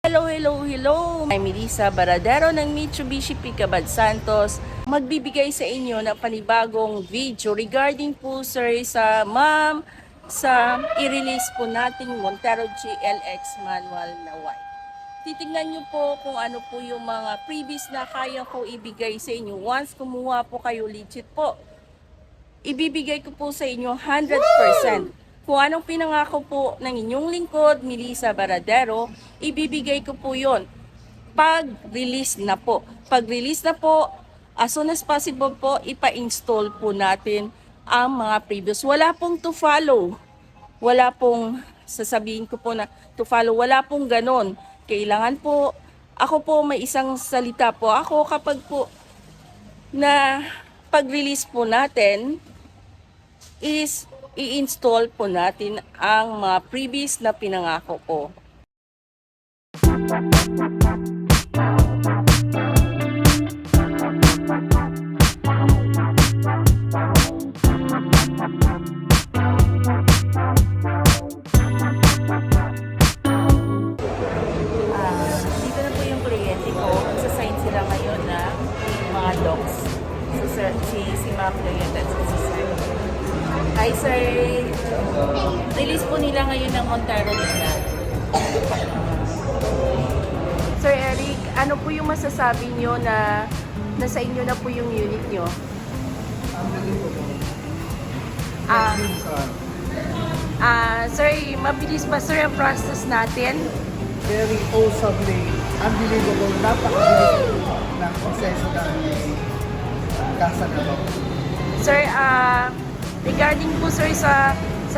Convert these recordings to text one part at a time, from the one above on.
Hello, hello, hello! I'm Melissa Baradero ng Mitsubishi Picabad Santos. Magbibigay sa inyo ng panibagong video regarding po sir sa i-release po nating Montero GLX manual na white. Titingnan nyo po kung ano po yung mga previous na kaya ko ibigay sa inyo. Once kumuha po kayo legit po, ibibigay ko po sa inyo 100%. Kung anong pinangako po ng inyong lingkod, Melissa Baradero, ibibigay ko po yon pag-release na po. Pag-release na po, as soon as possible po, ipa-install po natin ang mga previous. Wala pong to follow. Wala pong sasabihin ko po na to follow. Wala pong ganon. Kailangan po, ako po may isang salita po. Ako kapag po na pag-release po natin is i-install po natin ang mga previous na pinangako ko. Dito na po yung kliyente ko. Magsasign sila ngayon na mga docs. So, si Ma'am Client at si Sir. Hi sir, release po nila ngayon ng Montero nila. Sir Eric, ano po yung masasabi nyo na nasa inyo na po yung unit nyo? Sir, mabilis ba sir ang process natin? Very awesomely unbelievable, napakabilis ng proseso ng kasa na to. Sir, regarding po sir sa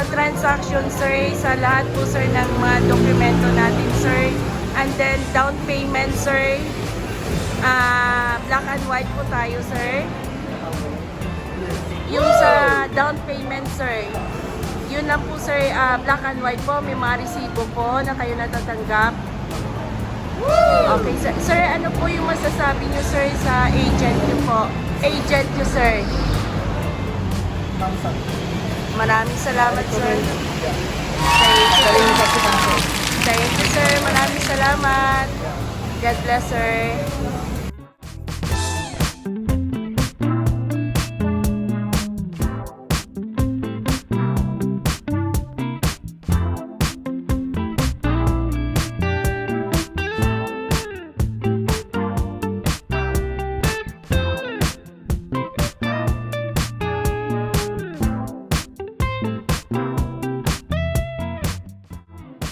transaction sir, sa lahat po sir ng mga dokumento natin sir, and then down payment sir, black and white po tayo sir. Yung sa down payment sir, yun lang po sir, black and white po, may mga resibo po na kayo natatanggap. Okay sir. Sir, ano po yung masasabi nyo sir sa agent nyo po? Agent nyo sir. Maraming salamat sir. Thank you sir. Maraming salamat. God bless sir.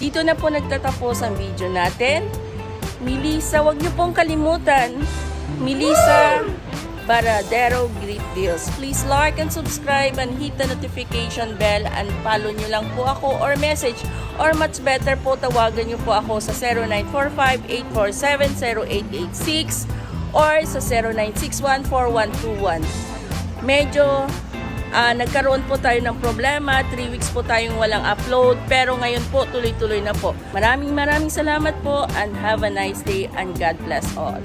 Dito na po nagtatapos ang video natin. Melissa, wag niyo pong kalimutan. Melissa Baradero Great Deals. Please like and subscribe and hit the notification bell and follow niyo lang po ako or message or much better po tawagan niyo po ako sa 0945-847-0886 or sa 0961-4121. Medyo nagkaroon po tayo ng problema, 3 weeks po tayong walang upload, pero ngayon po tuloy-tuloy na po. Maraming salamat po and have a nice day and God bless all.